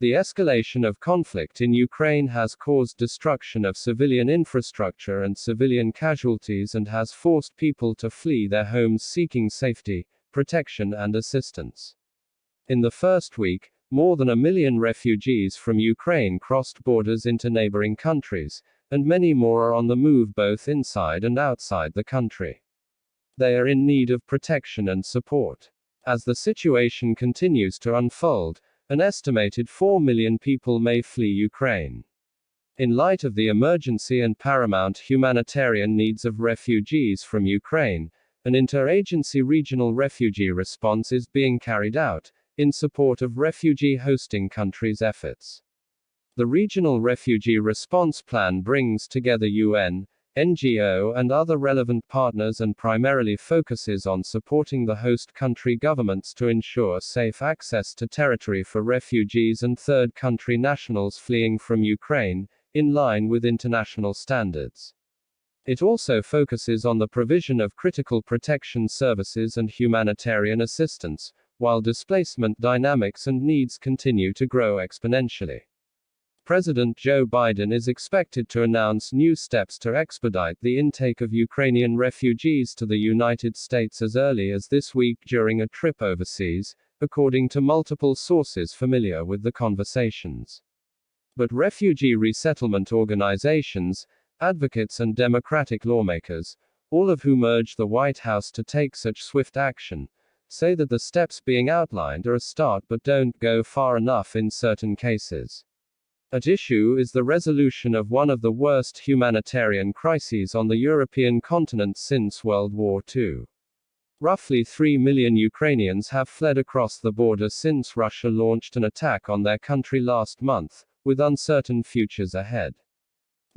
The escalation of conflict in Ukraine has caused destruction of civilian infrastructure and civilian casualties and has forced people to flee their homes seeking safety, protection and assistance. In the first week, more than 1 million refugees from Ukraine crossed borders into neighboring countries, and many more are on the move both inside and outside the country. They are in need of protection and support. As the situation continues to unfold, an estimated 4 million people may flee Ukraine. In light of the emergency and paramount humanitarian needs of refugees from Ukraine, an interagency regional refugee response is being carried out, in support of refugee hosting countries' efforts. The Regional Refugee Response Plan brings together UN, NGO and other relevant partners and primarily focuses on supporting the host country governments to ensure safe access to territory for refugees and third country nationals fleeing from Ukraine, in line with international standards. It also focuses on the provision of critical protection services and humanitarian assistance, while displacement dynamics and needs continue to grow exponentially. President Joe Biden is expected to announce new steps to expedite the intake of Ukrainian refugees to the United States as early as this week during a trip overseas, according to multiple sources familiar with the conversations. But refugee resettlement organizations, advocates and Democratic lawmakers, all of whom urge the White House to take such swift action, say that the steps being outlined are a start but don't go far enough in certain cases. At issue is the resolution of one of the worst humanitarian crises on the European continent since World War II. Roughly 3 million Ukrainians have fled across the border since Russia launched an attack on their country last month, with uncertain futures ahead.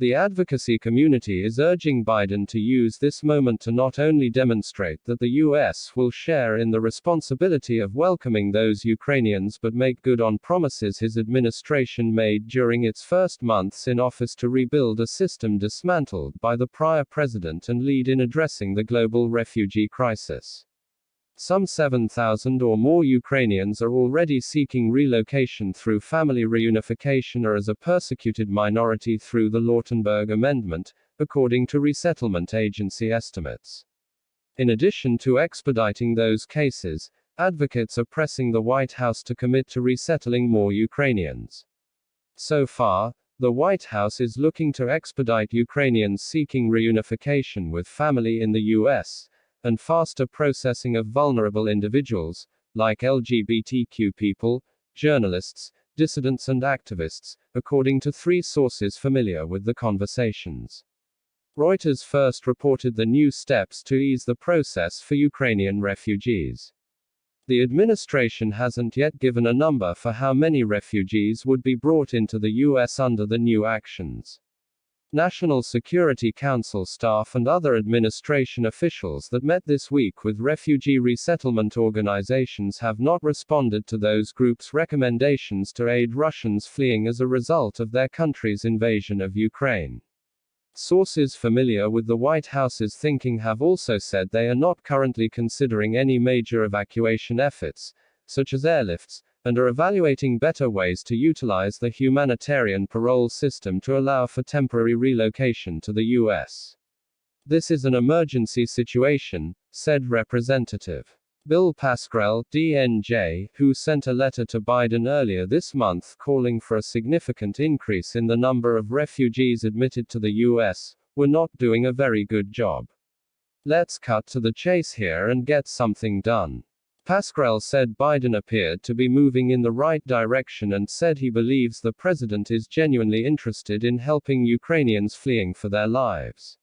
The advocacy community is urging Biden to use this moment to not only demonstrate that the US will share in the responsibility of welcoming those Ukrainians but make good on promises his administration made during its first months in office to rebuild a system dismantled by the prior president and lead in addressing the global refugee crisis. Some 7,000 or more Ukrainians are already seeking relocation through family reunification or as a persecuted minority through the Lautenberg Amendment, according to resettlement agency estimates. In addition to expediting those cases, advocates are pressing the White House to commit to resettling more Ukrainians. So far, the White House is looking to expedite Ukrainians seeking reunification with family in the US, and faster processing of vulnerable individuals, like LGBTQ people, journalists, dissidents and activists, according to 3 sources familiar with the conversations. Reuters first reported the new steps to ease the process for Ukrainian refugees. The administration hasn't yet given a number for how many refugees would be brought into the US under the new actions. National Security Council staff and other administration officials that met this week with refugee resettlement organizations have not responded to those groups' recommendations to aid Russians fleeing as a result of their country's invasion of Ukraine. Sources familiar with the White House's thinking have also said they are not currently considering any major evacuation efforts, such as airlifts, and are evaluating better ways to utilize the humanitarian parole system to allow for temporary relocation to the US. This is an emergency situation, said Representative Bill Pascrell, DNJ, who sent a letter to Biden earlier this month calling for a significant increase in the number of refugees admitted to the US. We're not doing a very good job. Let's cut to the chase here and get something done. Pascrell said Biden appeared to be moving in the right direction and said he believes the president is genuinely interested in helping Ukrainians fleeing for their lives.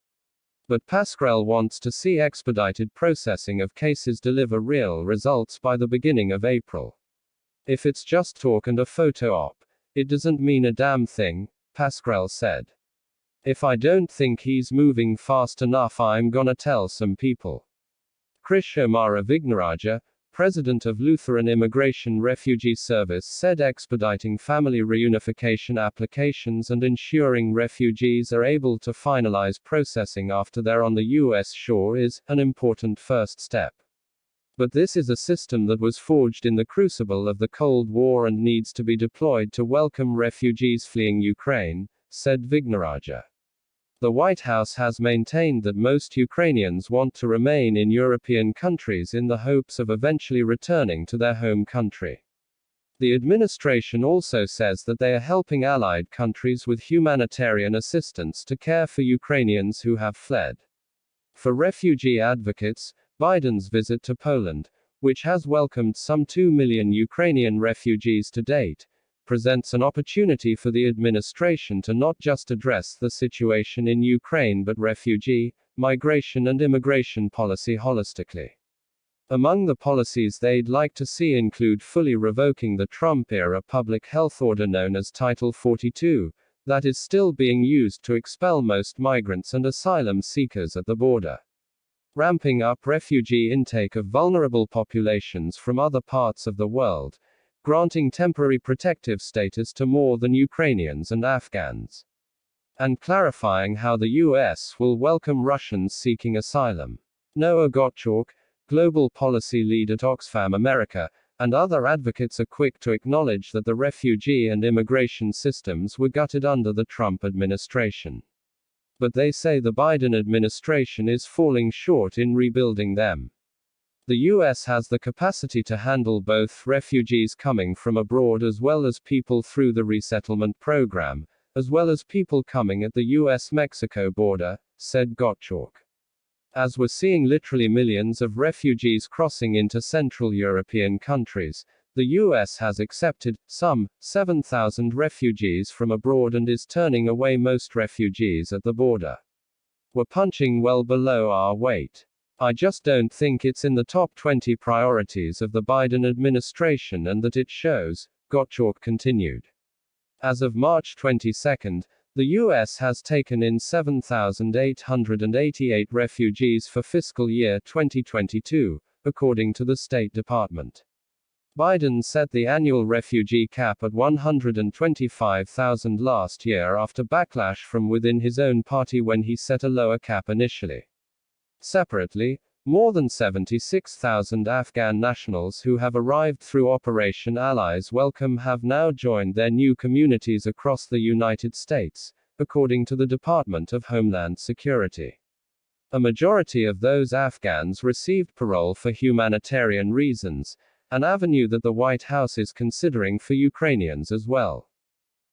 But Pascrell wants to see expedited processing of cases deliver real results by the beginning of April. If it's just talk and a photo op, it doesn't mean a damn thing, Pascrell said. If I don't think he's moving fast enough, I'm gonna tell some people. Krish Omara Vignaraja, president of Lutheran Immigration Refugee Service, said expediting family reunification applications and ensuring refugees are able to finalize processing after they're on the US shore is an important first step. But this is a system that was forged in the crucible of the Cold War and needs to be deployed to welcome refugees fleeing Ukraine, said Vignaraja. The White House has maintained that most Ukrainians want to remain in European countries in the hopes of eventually returning to their home country. The administration also says that they are helping allied countries with humanitarian assistance to care for Ukrainians who have fled. For refugee advocates, Biden's visit to Poland, which has welcomed some 2 million Ukrainian refugees to date, presents an opportunity for the administration to not just address the situation in Ukraine but refugee, migration and immigration policy holistically. Among the policies they'd like to see include fully revoking the Trump-era public health order known as Title 42, that is still being used to expel most migrants and asylum seekers at the border. Ramping up refugee intake of vulnerable populations from other parts of the world, granting temporary protective status to more than Ukrainians and Afghans. And clarifying how the U.S. will welcome Russians seeking asylum. Noah Gottschalk, global policy lead at Oxfam America, and other advocates are quick to acknowledge that the refugee and immigration systems were gutted under the Trump administration. But they say the Biden administration is falling short in rebuilding them. The U.S. has the capacity to handle both refugees coming from abroad as well as people through the resettlement program, as well as people coming at the U.S.-Mexico border, said Gottschalk. As we're seeing literally millions of refugees crossing into Central European countries, the U.S. has accepted some 7,000 refugees from abroad and is turning away most refugees at the border. We're punching well below our weight. I just don't think it's in the top 20 priorities of the Biden administration and that it shows, Gottschalk continued. As of March 22, the U.S. has taken in 7,888 refugees for fiscal year 2022, according to the State Department. Biden set the annual refugee cap at 125,000 last year after backlash from within his own party when he set a lower cap initially. Separately, more than 76,000 Afghan nationals who have arrived through Operation Allies Welcome have now joined their new communities across the United States, according to the Department of Homeland Security. A majority of those Afghans received parole for humanitarian reasons, an avenue that the White House is considering for Ukrainians as well.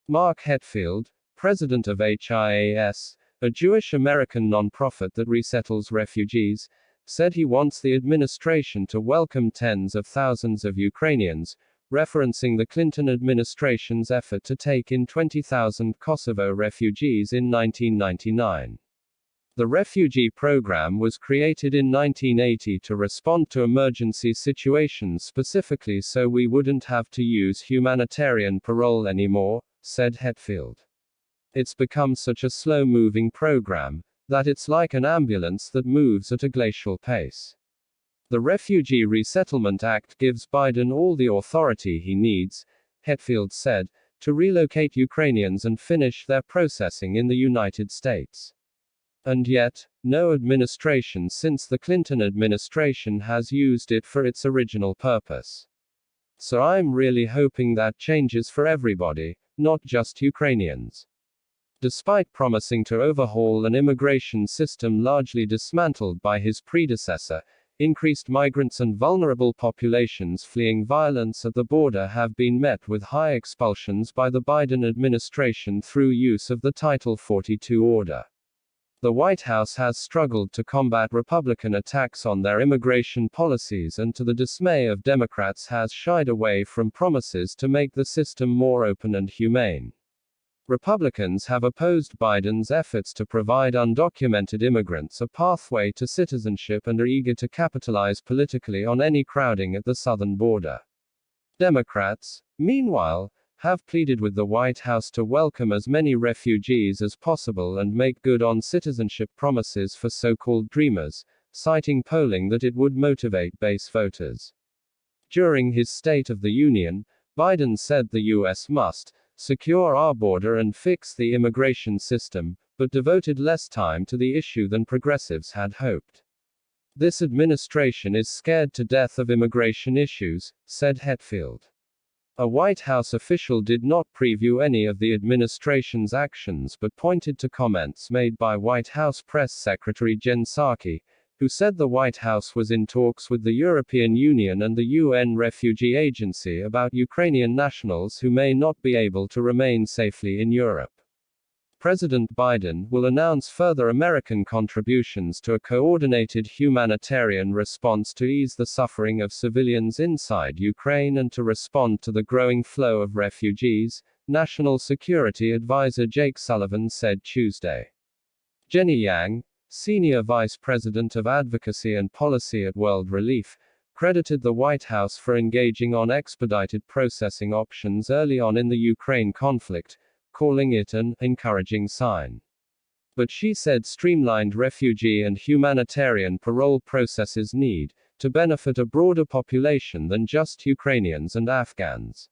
Mark Hetfield, president of HIAS, a Jewish-American nonprofit that resettles refugees, said he wants the administration to welcome tens of thousands of Ukrainians, referencing the Clinton administration's effort to take in 20,000 Kosovo refugees in 1999. The refugee program was created in 1980 to respond to emergency situations specifically so we wouldn't have to use humanitarian parole anymore, said Hetfield. It's become such a slow-moving program that it's like an ambulance that moves at a glacial pace. The Refugee Resettlement Act gives Biden all the authority he needs, Hetfield said, to relocate Ukrainians and finish their processing in the United States. And yet, no administration since the Clinton administration has used it for its original purpose. So I'm really hoping that changes for everybody, not just Ukrainians. Despite promising to overhaul an immigration system largely dismantled by his predecessor, increased migrants and vulnerable populations fleeing violence at the border have been met with high expulsions by the Biden administration through use of the Title 42 order. The White House has struggled to combat Republican attacks on their immigration policies and to the dismay of Democrats has shied away from promises to make the system more open and humane. Republicans have opposed Biden's efforts to provide undocumented immigrants a pathway to citizenship and are eager to capitalize politically on any crowding at the southern border. Democrats, meanwhile, have pleaded with the White House to welcome as many refugees as possible and make good on citizenship promises for so-called dreamers, citing polling that it would motivate base voters. During his State of the Union, Biden said the U.S. must secure our border and fix the immigration system, but devoted less time to the issue than progressives had hoped. This administration is scared to death of immigration issues, said Hetfield. A White House official did not preview any of the administration's actions but pointed to comments made by White House Press Secretary Jen Psaki, who said the White House was in talks with the European Union and the UN Refugee Agency about Ukrainian nationals who may not be able to remain safely in Europe. President Biden will announce further American contributions to a coordinated humanitarian response to ease the suffering of civilians inside Ukraine and to respond to the growing flow of refugees, National Security Advisor Jake Sullivan said Tuesday. Jenny Yang, Senior Vice President of Advocacy and Policy at World Relief, credited the White House for engaging on expedited processing options early on in the Ukraine conflict, calling it an encouraging sign. But she said streamlined refugee and humanitarian parole processes need to benefit a broader population than just Ukrainians and Afghans.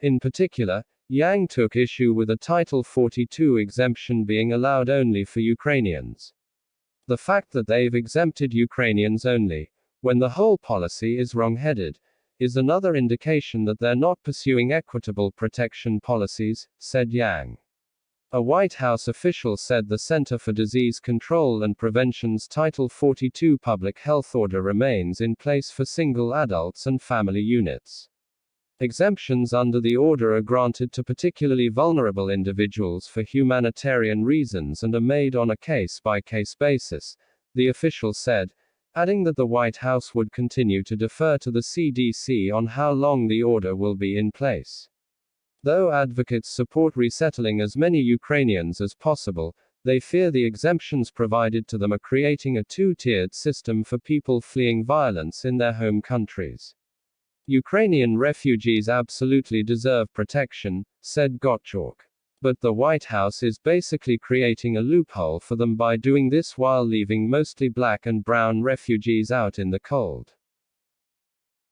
In particular, Yang took issue with a Title 42 exemption being allowed only for Ukrainians. The fact that they've exempted Ukrainians only, when the whole policy is wrong-headed, is another indication that they're not pursuing equitable protection policies, said Yang. A White House official said the Center for Disease Control and Prevention's Title 42 public health order remains in place for single adults and family units. Exemptions under the order are granted to particularly vulnerable individuals for humanitarian reasons and are made on a case-by-case basis, the official said, adding that the White House would continue to defer to the CDC on how long the order will be in place. Though advocates support resettling as many Ukrainians as possible, they fear the exemptions provided to them are creating a two-tiered system for people fleeing violence in their home countries. Ukrainian refugees absolutely deserve protection, said Gottschalk. But the White House is basically creating a loophole for them by doing this while leaving mostly black and brown refugees out in the cold.